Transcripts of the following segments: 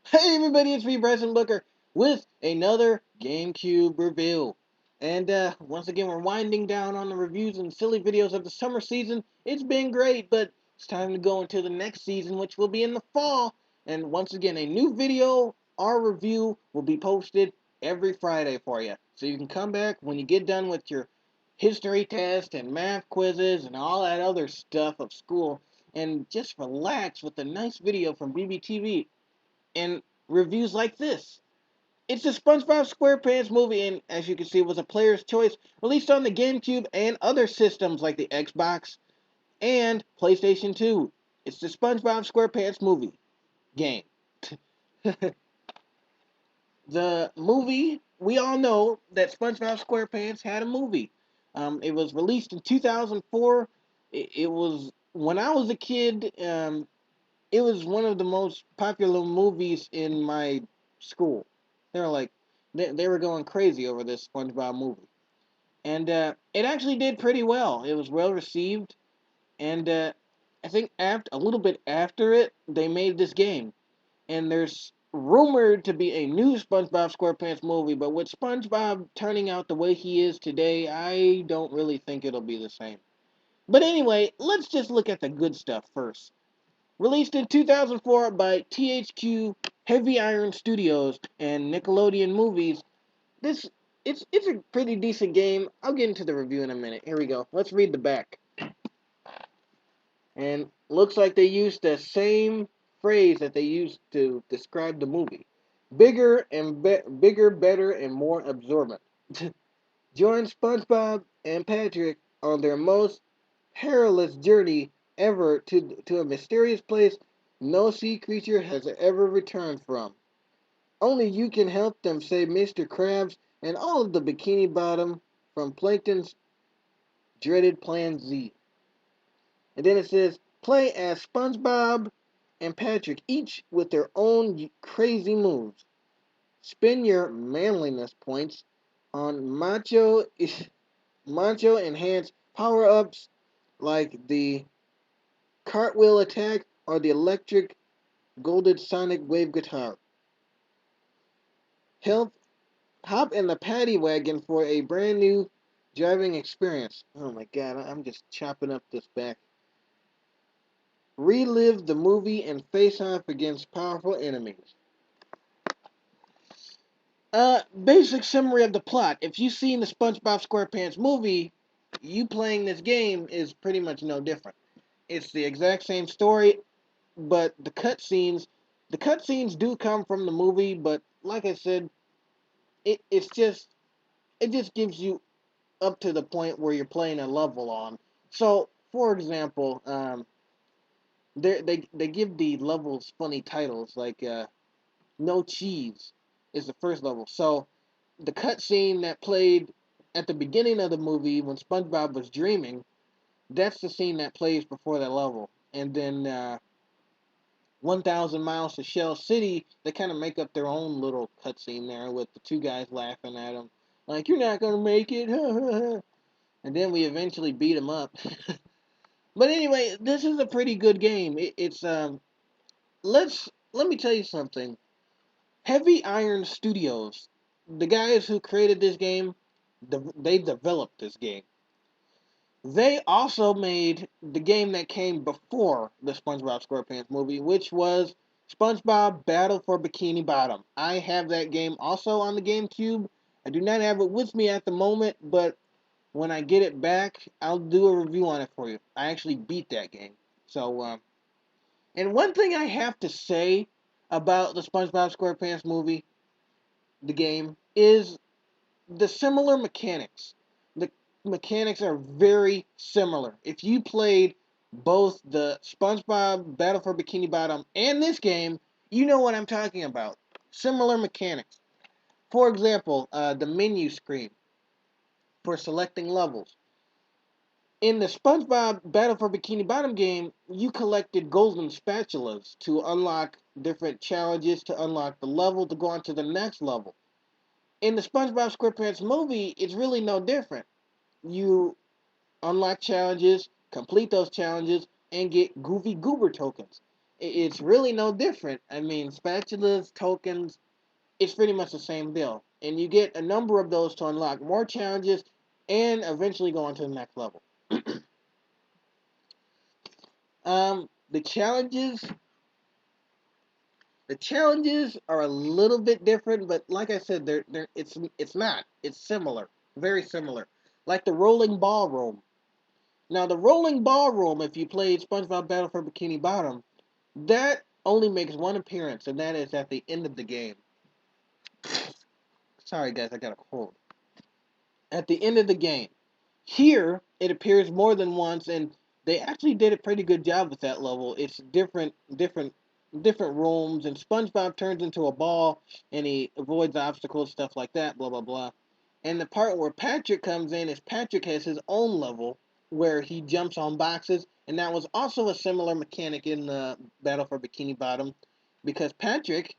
Hey everybody, it's me, Bryson Booker, with another GameCube review. And once again, we're winding down on the reviews and silly videos of the summer season. It's been great, but it's time to go into the next season, which will be in the fall. And once again, a new video or review will be posted every Friday for you. So you can come back when you get done with your history test and math quizzes and all that other stuff of school and just relax with a nice video from BBTV and reviews like this. It's the Spongebob Squarepants movie, and as you can see, it was a player's choice, released on the GameCube and other systems like the Xbox and PlayStation 2. It's the Spongebob Squarepants movie game. The movie, we all know that SpongeBob SquarePants had a movie. It was released in 2004. It was, when I was a kid, it was one of the most popular movies in my school. They were like, they were going crazy over this SpongeBob movie, and it actually did pretty well. It was well received, and I think after a little bit after it, they made this game, and there's rumored to be a new SpongeBob SquarePants movie. But with SpongeBob turning out the way he is today, I don't really think it'll be the same. But anyway, let's just look at the good stuff first. Released in 2004 by THQ, Heavy Iron Studios, and Nickelodeon Movies, this it's a pretty decent game. I'll get into the review in a minute. Here we go. Let's read the back. And looks like they used the same phrase that they used to describe the movie. Bigger, better, and more absorbent. Join SpongeBob and Patrick on their most perilous journey ever to a mysterious place no sea creature has ever returned from. Only you can help them save Mr. Krabs and all of the Bikini Bottom from Plankton's dreaded Plan Z. And then it says, play as SpongeBob and Patrick, each with their own crazy moves. Spend your manliness points on macho enhanced power-ups like the cartwheel attack or the electric golden sonic wave guitar. Help hop in the paddy wagon for a brand new driving experience. Oh my god, I'm just chopping up this back. Relive the movie and face off against powerful enemies. Basic summary of the plot. If you've seen the SpongeBob SquarePants movie, you playing this game is pretty much no different. It's the exact same story, but the cutscenes do come from the movie, but like I said, it just gives you up to the point where you're playing a level on. So, for example, they give the levels funny titles like "No Cheese" is the first level. So, the cutscene that played at the beginning of the movie when SpongeBob was dreaming, that's the scene that plays before that level. And then 1,000 Miles to Shell City, they kind of make up their own little cutscene there with the two guys laughing at him, like "You're not gonna make it," and then we eventually beat him up. But anyway, this is a pretty good game. It's let me tell you something. Heavy Iron Studios, the guys who created this game, they developed this game. They also made the game that came before the SpongeBob SquarePants movie, which was SpongeBob Battle for Bikini Bottom. I have that game also on the GameCube. I do not have it with me at the moment, but when I get it back, I'll do a review on it for you. I actually beat that game. So, and one thing I have to say about the SpongeBob SquarePants movie, the game, is the similar mechanics. The mechanics are very similar. If you played both the SpongeBob Battle for Bikini Bottom and this game, you know what I'm talking about. Similar mechanics. For example, the menu screen for selecting levels. In the SpongeBob Battle for Bikini Bottom game, you collected golden spatulas to unlock different challenges, to unlock the level, to go on to the next level. In the SpongeBob SquarePants movie, it's really no different. You unlock challenges, complete those challenges, and get Goofy Goober tokens. It's really no different. I mean, spatulas, tokens, it's pretty much the same deal. And you get a number of those to unlock more challenges and eventually go on to the next level. The challenges are a little bit different, but like I said, it's not. It's similar, very similar. Like the rolling ballroom. Now, the rolling ballroom, if you played SpongeBob Battle for Bikini Bottom, that only makes one appearance, and that is at the end of the game. Sorry, guys, I got a cold. At the end of the game. Here, it appears more than once, and they actually did a pretty good job with that level. It's different rooms, and SpongeBob turns into a ball, and he avoids obstacles, stuff like that, blah, blah, blah. And the part where Patrick comes in is Patrick has his own level where he jumps on boxes, and that was also a similar mechanic in the Battle for Bikini Bottom, because Patrick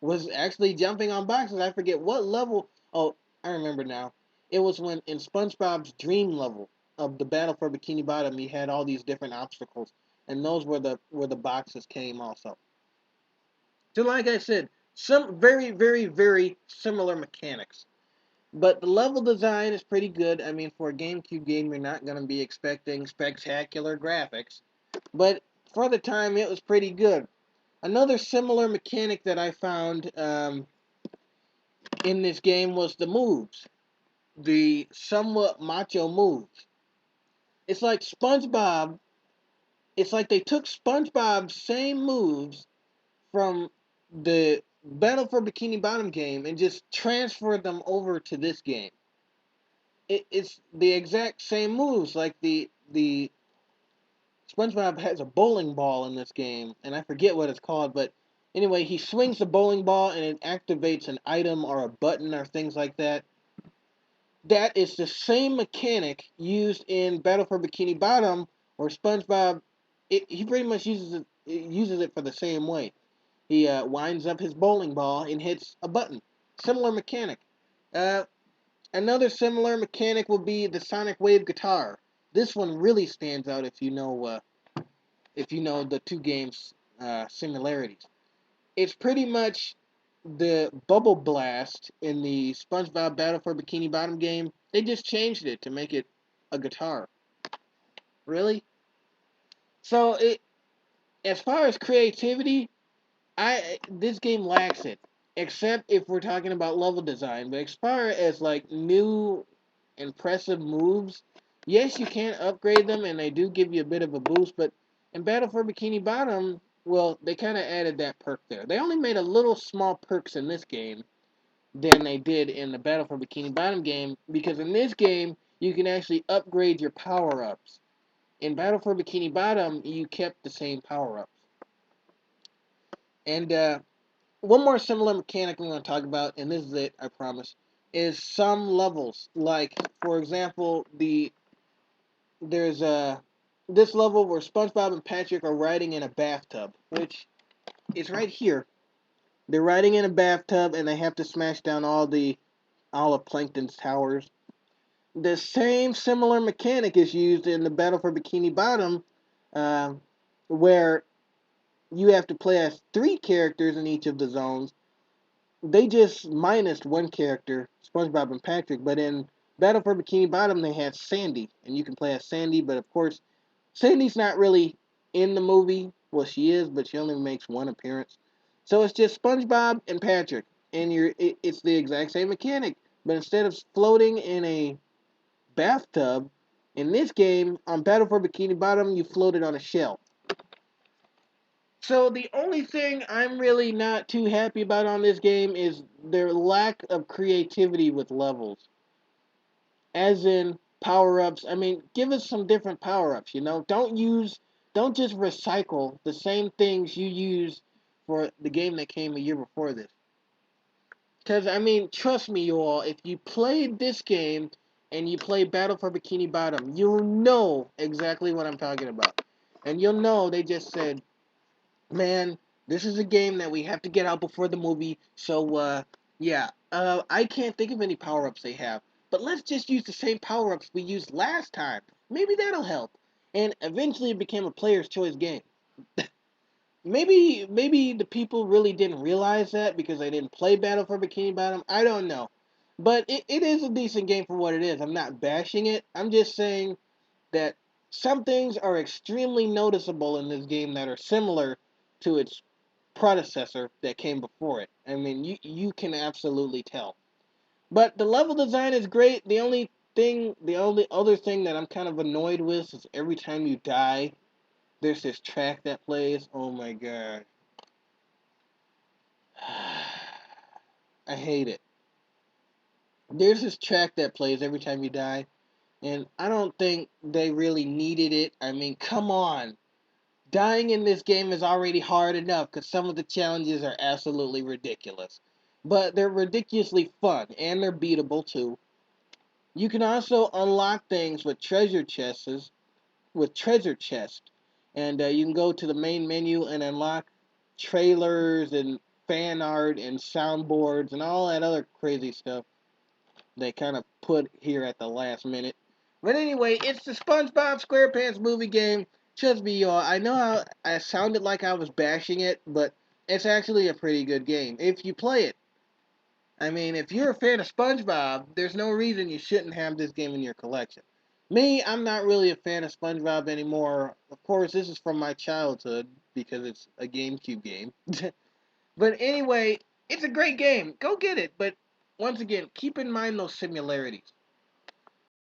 was actually jumping on boxes. I forget what level. Oh, I remember now. It was when in SpongeBob's dream level of the Battle for Bikini Bottom, he had all these different obstacles, and those were the boxes came also. So, like I said, some very, very, very similar mechanics. But the level design is pretty good. I mean, for a GameCube game, you're not going to be expecting spectacular graphics. But for the time, it was pretty good. Another similar mechanic that I found in this game was the moves. The somewhat macho moves. It's like SpongeBob, it's like they took SpongeBob's same moves from the Battle for Bikini Bottom game and just transferred them over to this game. It's the exact same moves. Like the SpongeBob has a bowling ball in this game, and I forget what it's called, but anyway, he swings the bowling ball and it activates an item or a button or things like that. That is the same mechanic used in Battle for Bikini Bottom, where SpongeBob, he pretty much uses it for the same way. He winds up his bowling ball and hits a button. Similar mechanic. Uh, Another similar mechanic will be the Sonic Wave guitar. This one really stands out if you know the two games similarities. It's pretty much the Bubble Blast in the SpongeBob Battle for Bikini Bottom game. They just changed it to make it a guitar. Really? So as far as creativity, I this game lacks it. Except if we're talking about level design. But as far as like new impressive moves, yes, you can upgrade them and they do give you a bit of a boost, but in Battle for Bikini Bottom, well, they kind of added that perk there. They only made a little small perks in this game than they did in the Battle for Bikini Bottom game, because in this game, you can actually upgrade your power-ups. In Battle for Bikini Bottom, you kept the same power-ups. And one more similar mechanic I'm going to talk about, and this is it, I promise, is some levels. Like, for example, there's this level where SpongeBob and Patrick are riding in a bathtub, which is right here. They're riding in a bathtub, and they have to smash down all of Plankton's towers. The same similar mechanic is used in the Battle for Bikini Bottom, uh, where you have to play as three characters in each of the zones. They just minused one character, SpongeBob and Patrick, but in Battle for Bikini Bottom they had Sandy, and you can play as Sandy, but of course Sandy's not really in the movie. Well, she is, but she only makes one appearance. So it's just SpongeBob and Patrick, and it's the exact same mechanic, but instead of floating in a bathtub, in this game on Battle for Bikini Bottom, you floated on a shell. So the only thing I'm really not too happy about on this game is their lack of creativity with levels. As in power-ups. I mean, give us some different power-ups, you know? Don't just recycle the same things you use for the game that came a year before this. Cuz I mean, trust me you all, if you played this game and you play Battle for Bikini Bottom, you'll know exactly what I'm talking about. And you'll know they just said, man, this is a game that we have to get out before the movie. So, yeah. I can't think of any power-ups they have. But let's just use the same power-ups we used last time. Maybe that'll help. And eventually it became a player's choice game. maybe the people really didn't realize that because they didn't play Battle for Bikini Bottom. I don't know. But it is a decent game for what it is. I'm not bashing it. I'm just saying that some things are extremely noticeable in this game that are similar to its predecessor that came before it. I mean, you can absolutely tell. But the level design is great. The only other thing that I'm kind of annoyed with is every time you die, there's this track that plays. Oh my god. I hate it. There's this track that plays every time you die, and I don't think they really needed it. I mean, come on. Dying in this game is already hard enough because some of the challenges are absolutely ridiculous. But they're ridiculously fun, and they're beatable too. You can also unlock things with treasure chests, and you can go to the main menu and unlock trailers and fan art and soundboards and all that other crazy stuff they kind of put here at the last minute. But anyway, it's the SpongeBob SquarePants movie game. Trust me, y'all. I know how I sounded like I was bashing it, but it's actually a pretty good game if you play it. I mean, if you're a fan of SpongeBob, there's no reason you shouldn't have this game in your collection. Me, I'm not really a fan of SpongeBob anymore. Of course, this is from my childhood because it's a GameCube game. But anyway, it's a great game. Go get it. But once again, keep in mind those similarities.